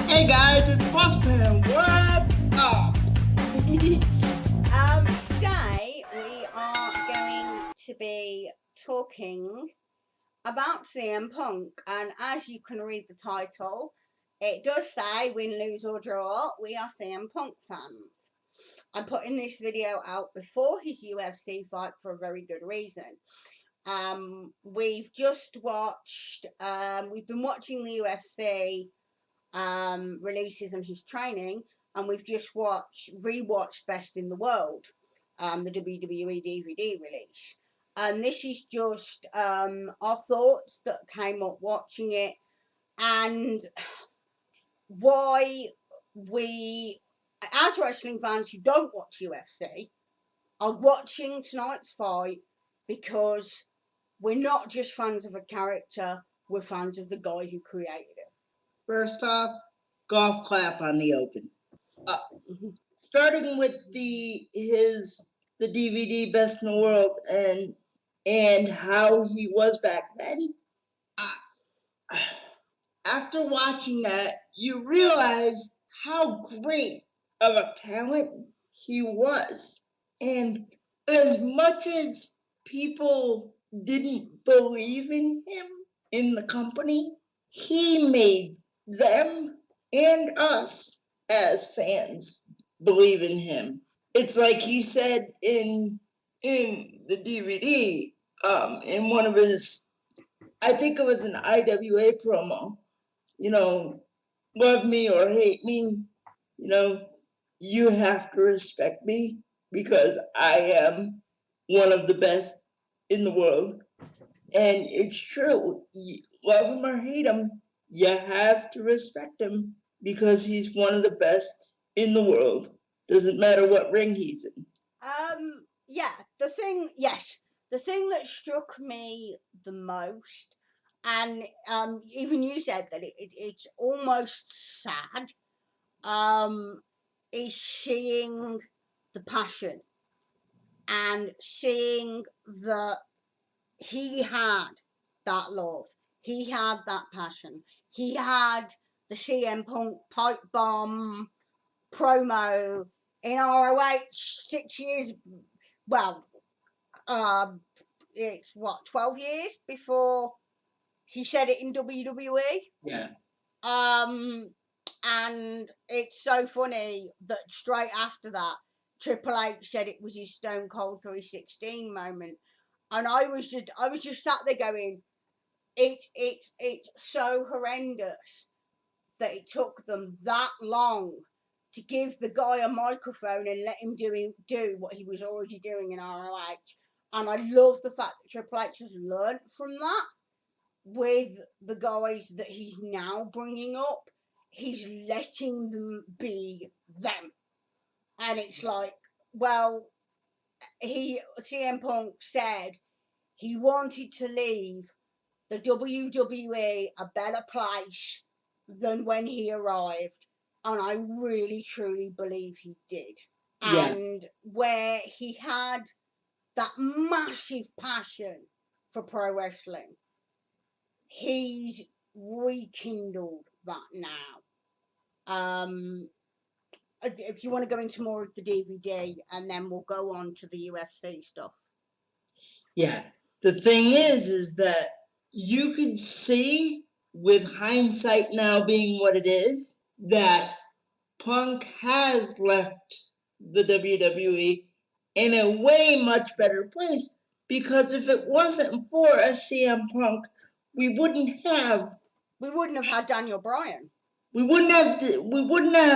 Hey guys, it's Bossman. What up? Today we are going to be talking about CM Punk, and as you can read the title, it does say win, lose or draw, we are CM Punk fans. I'm putting this video out before his UFC fight for a very good reason. We've just watched, we've been watching the UFC releases and his training, and we've just rewatched Best in the World, the WWE DVD release. And this is just our thoughts that came up watching it, and why we, as wrestling fans who don't watch UFC, are watching tonight's fight because we're not just fans of a character, we're fans of the guy who created it. First off, golf clap on the open. Starting with the DVD Best in the World and how he was back then. After watching that, you realize how great of a talent he was. And as much as people didn't believe in him, in the company, he made them and us as fans believe in him. It's like he said in the DVD, in one of his, I think it was an IWA promo, love me or hate me, you have to respect me because I am one of the best in the world. And it's true. Love him or hate him, you have to respect him because he's one of the best in the world. Doesn't matter what ring he's in. The thing that struck me the most, and even you said that it's almost sad, is seeing the passion and seeing that he had that love, he had that passion, he had the CM Punk pipe bomb promo in ROH 6 years. Well, it's what, 12 years before he said it in WWE. Yeah. And it's so funny that straight after that, Triple H said it was his Stone Cold 316 moment, and I was just sat there going, it's so horrendous that it took them that long to give the guy a microphone and let him do what he was already doing in ROH. And I love the fact that Triple H has learned from that with the guys that he's now bringing up. He's letting them be them. And it's like, well, CM Punk said he wanted to leave the WWE a better place than when he arrived. And I really, truly believe he did. Yeah. And where he had that massive passion for pro wrestling, he's rekindled that now. If you want to go into more of the DVD, and then we'll go on to the UFC stuff. Yeah. The thing is that you could see, with hindsight now being what it is, that Punk has left the WWE in a way much better place, because if it wasn't for a CM Punk, we wouldn't have had Daniel Bryan. We wouldn't have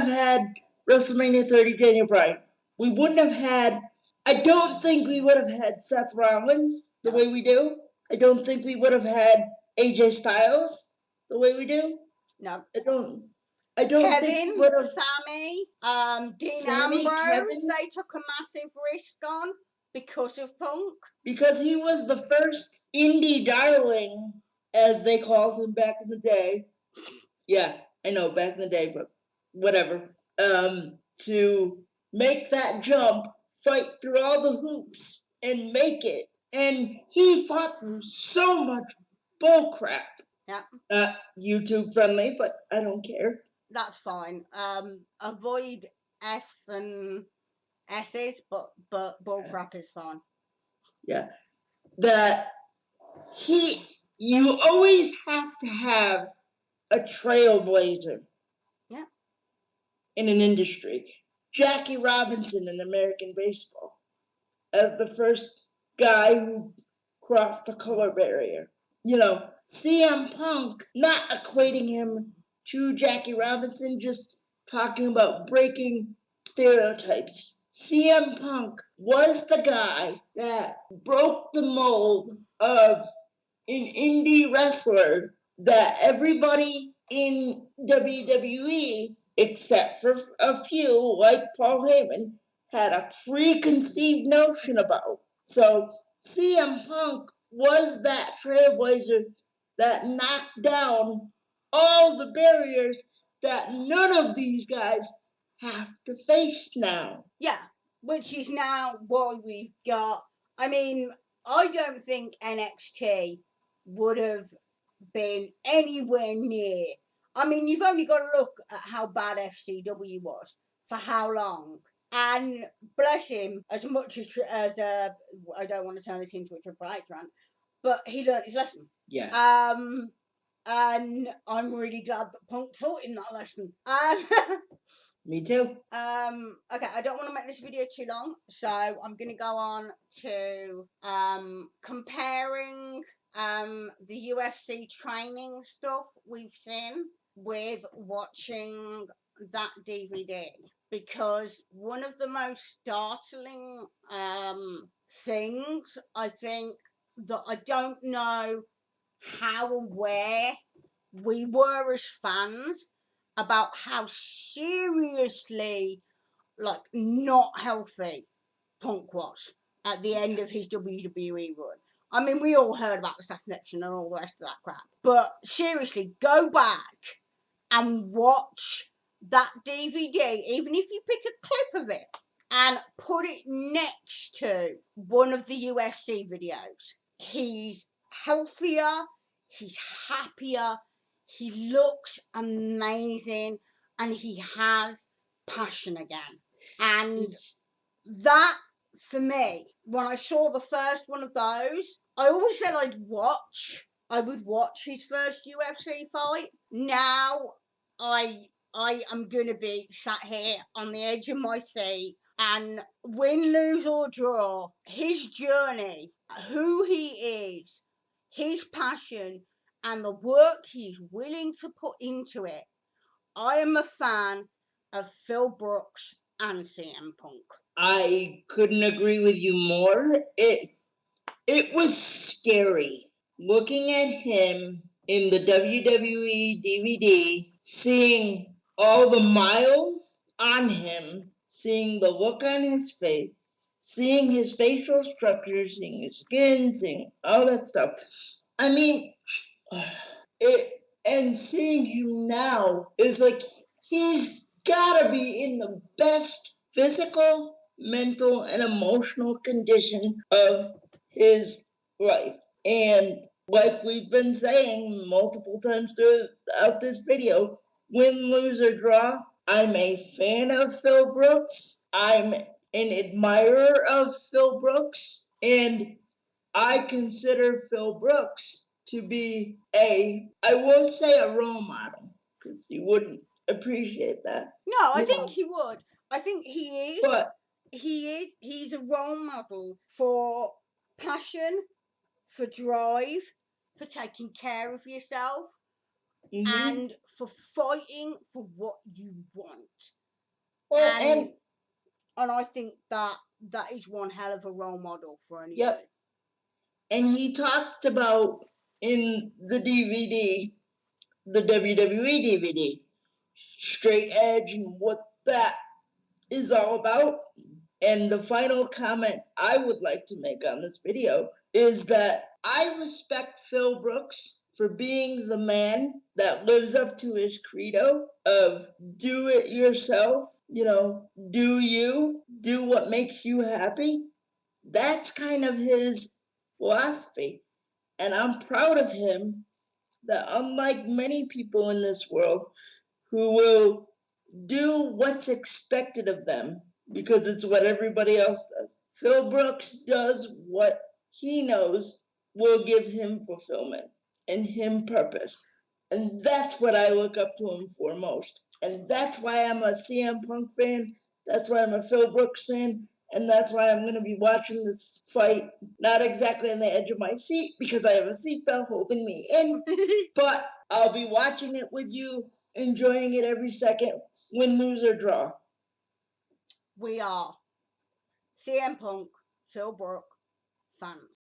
had WrestleMania 30 Daniel Bryan. We wouldn't have had. I don't think we would have had Seth Rollins the way we do. I don't think we would have had AJ Styles the way we do. No. I don't Kevin, think we would have. Sammy, Dean Ambrose, Kevin, they took a massive risk on because of Punk. Because he was the first indie darling, as they called him back in the day. Yeah, I know, back in the day, but whatever. To make that jump, fight through all the hoops, and make it. And he fought through so much bullcrap. Yeah. Not YouTube friendly, but I don't care. that's fine. Avoid F's and S's, but bullcrap is fine. Yeah. That you always have to have a trailblazer. Yeah. In an industry. Jackie Robinson in American baseball as the first guy who crossed the color barrier. CM Punk, not equating him to Jackie Robinson, just talking about breaking stereotypes. CM Punk was the guy that broke the mold of an indie wrestler that everybody in WWE, except for a few like Paul Heyman, had a preconceived notion about. So CM Punk was that trailblazer that knocked down all the barriers that none of these guys have to face now. Yeah, which is now why we've got. I mean, I don't think NXT would have been anywhere near. I mean, you've only got to look at how bad FCW was for how long. And bless him, as much as I don't want to turn this into a Triple H rant, but he learned his lesson. Yeah. And I'm really glad that Punk taught him that lesson. Me too. Okay, I don't want to make this video too long, so I'm gonna go on to comparing the UFC training stuff we've seen with watching that DVD, because one of the most startling things, I think, that I don't know how aware we were as fans about how seriously, like, not healthy Punk was at the end of his WWE run. I mean, we all heard about the staph infection and all the rest of that crap. But seriously, go back and watch that DVD, even if you pick a clip of it, and put it next to one of the UFC videos. He's healthier, he's happier, he looks amazing, and he has passion again. And that, for me, when I saw the first one of those, I always said I would watch his first UFC fight. Now I am gonna be sat here on the edge of my seat, and win, lose or draw, his journey, who he is, his passion, and the work he's willing to put into it. I am a fan of Phil Brooks and CM Punk. I couldn't agree with you more. It was scary looking at him in the WWE DVD, seeing all the miles on him, seeing the look on his face, seeing his facial structure, seeing his skin, seeing all that stuff. I mean, and seeing him now is like he's gotta be in the best physical, mental, and emotional condition of his life. And like we've been saying multiple times throughout this video, win, lose, or draw, I'm a fan of Phil Brooks. I'm an admirer of Phil Brooks. And I consider Phil Brooks to be I won't say a role model, because he wouldn't appreciate that. No, I think he would. I think he is. But he's a role model for passion, for drive, for taking care of yourself, and for fighting for what you want. Well, and I think that is one hell of a role model for anybody. Yep. And he talked about in the DVD, the WWE DVD, straight edge and what that is all about. And the final comment I would like to make on this video is that I respect Phil Brooks for being the man that lives up to his credo of do it yourself, do you, do what makes you happy. That's kind of his philosophy. And I'm proud of him that, unlike many people in this world who will do what's expected of them because it's what everybody else does. Phil Brooks does what he knows will give him fulfillment and him purpose. And that's what I look up to him for most. And that's why I'm a CM Punk fan. That's why I'm a Phil Brooks fan. And that's why I'm going to be watching this fight, not exactly on the edge of my seat because I have a seatbelt holding me in, but I'll be watching it with you, enjoying it every second, win, lose, or draw. We are CM Punk, Phil Brook fans.